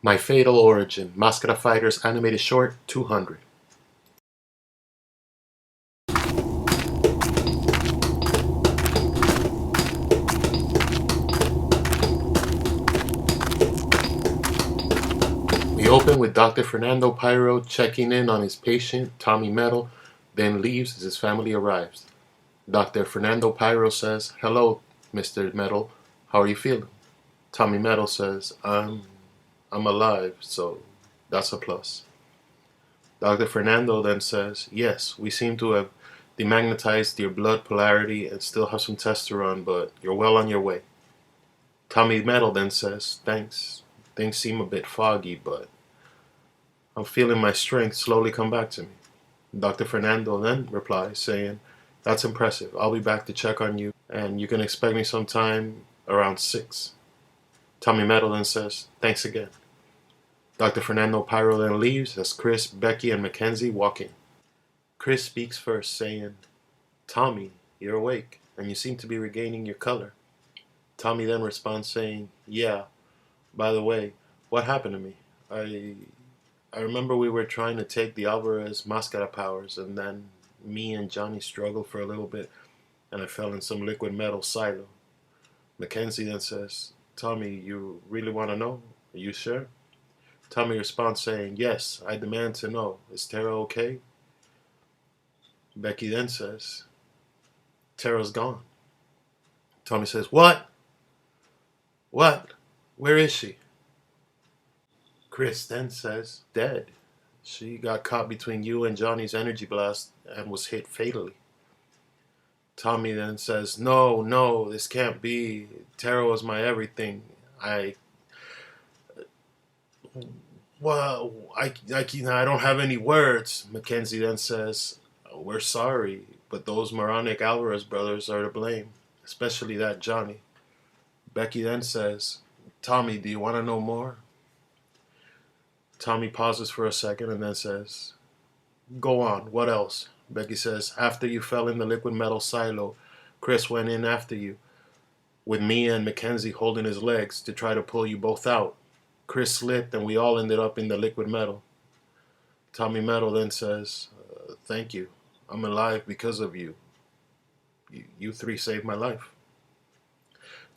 My Fatal Origin, Mascara Fighters Animated Short 200. We open with Dr. Fernando Pyro checking in on his patient, Tommy Metal, then leaves as his family arrives. Dr. Fernando Pyro says, "Hello, Mr. Metal. How are you feeling?" Tommy Metal says, I'm alive, so that's a plus." Dr. Fernando then says, "Yes, we seem to have demagnetized your blood polarity and still have some tests to run, but you're well on your way." Tommy Metal then says, "Thanks. Things seem a bit foggy, but I'm feeling my strength slowly come back to me." Dr. Fernando then replies, saying, "That's impressive. I'll be back to check on you, and you can expect me sometime around 6. Tommy Metal then says, "Thanks again." Dr. Fernando Pyro then leaves as Chris, Becky, and Mackenzie walk in. Chris speaks first, saying, "Tommy, you're awake, and you seem to be regaining your color." Tommy then responds, saying, "Yeah, by the way, what happened to me? I I remember we were trying to take the Alvarez Mascara powers, and then me and Johnny struggled for a little bit, and I fell in some liquid metal silo." Mackenzie then says, "Tommy, you really want to know? Are you sure?" Tommy responds, saying, "Yes, I demand to know. Is Tara okay?" Becky then says, "Tara's gone." Tommy says, "What? What? Where is she?" Chris then says, "Dead. She got caught between you and Johnny's energy blast and was hit fatally." Tommy then says, "No, no, this can't be. Tara was my everything. I, well, I don't have any words." Mackenzie then says, "We're sorry, but those moronic Alvarez brothers are to blame, especially that Johnny." Becky then says, "Tommy, do you want to know more?" Tommy pauses for a second and then says, "Go on, what else?" Becky says, "After you fell in the liquid metal silo, Chris went in after you, with me and Mackenzie holding his legs to try to pull you both out. Chris slipped and we all ended up in the liquid metal." Tommy Metal then says, "Thank you. I'm alive because of you. You three saved my life."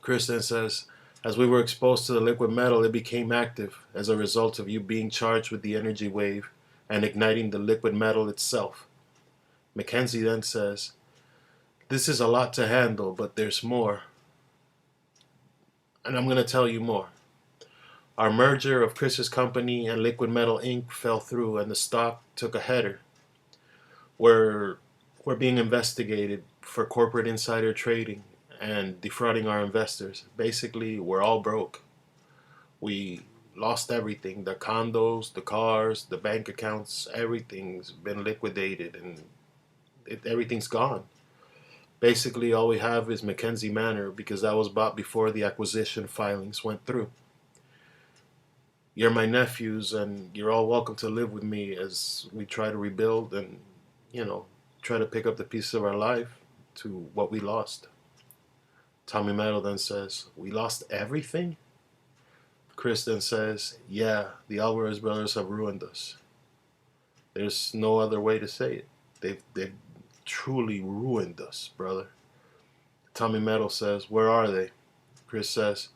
Chris then says, "As we were exposed to the liquid metal, it became active as a result of you being charged with the energy wave and igniting the liquid metal itself." Mackenzie then says, "This is a lot to handle, but there's more. And I'm going to tell you more. Our merger of Chris's company and Liquid Metal Inc. fell through and the stock took a header. We're, we're being investigated for corporate insider trading and defrauding our investors. Basically, we're all broke. We lost everything, the condos, the cars, the bank accounts, everything's been liquidated and everything's gone. Basically, all we have is Mackenzie Manor because that was bought before the acquisition filings went through. You're my nephews, and you're all welcome to live with me as we try to rebuild and, you know, try to pick up the pieces of our life to what we lost." Tommy Metal then says, "We lost everything?" Chris then says, "Yeah, the Alvarez brothers have ruined us. There's no other way to say it. They've truly ruined us, brother." Tommy Metal says, "Where are they?" Chris says,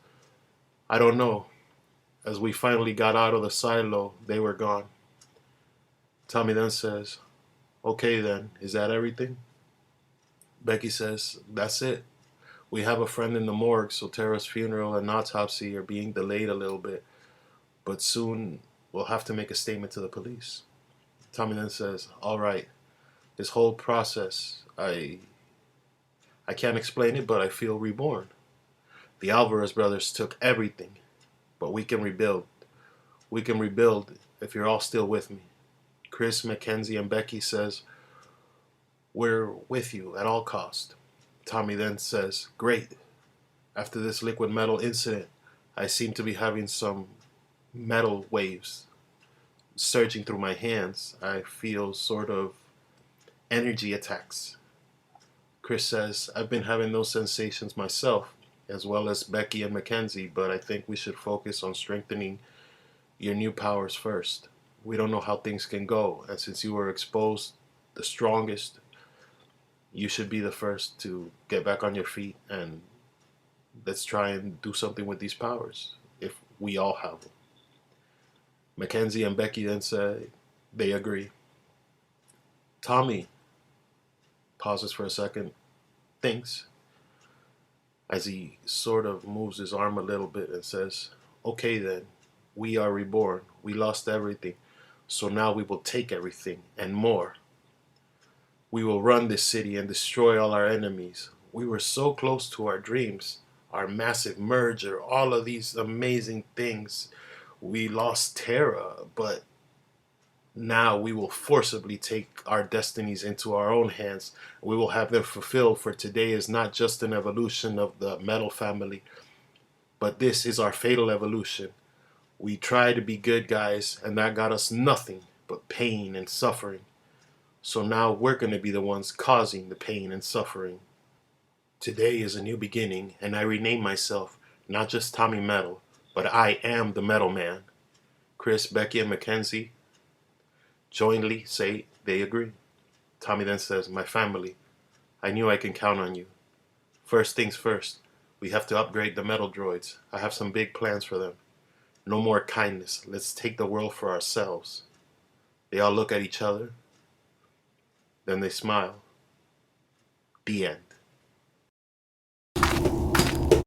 "I don't know. As we finally got out of the silo, they were gone." Tommy then says, "Okay then, is that everything?" Becky says, "That's it. We have a friend in the morgue, so Tara's funeral and autopsy are being delayed a little bit, but soon we'll have to make a statement to the police." Tommy then says, "All right, this whole process, I can't explain it, but I feel reborn. The Alvarez brothers took everything, but we can rebuild. We can rebuild if you're all still with me." Chris, Mackenzie, and Becky says, "We're with you at all cost." Tommy then says, "Great. After this liquid metal incident, I seem to be having some metal waves surging through my hands. I feel sort of energy attacks." Chris says, "I've been having those sensations myself, as well as Becky and Mackenzie, but I think we should focus on strengthening your new powers first. We don't know how things can go, and since you were exposed the strongest, you should be the first to get back on your feet and let's try and do something with these powers if we all have them. Mackenzie and Becky then say they agree. Tommy pauses for a second, thinks, as he sort of moves his arm a little bit and says, okay then, we are reborn. We lost everything. So now we will take everything and more. We will run this city and destroy all our enemies. We were so close to our dreams, our massive merger, all of these amazing things. We lost Terra, but now we will forcibly take our destinies into our own hands. We will have them fulfilled, for today is not just an evolution of the metal family, but this is our fatal evolution. We tried to be good guys, and that got us nothing but pain and suffering. So now we're going to be the ones causing the pain and suffering. Today is a new beginning, and I rename myself not just Tommy Metal, but I am the Metal Man. Chris, Becky, and Mackenzie jointly say they agree. Tommy then says, my family, I knew I can count on you. First things first, we have to upgrade the metal droids. I have some big plans for them. No more kindness. Let's take the world for ourselves. They all look at each other. Then they smile. The end.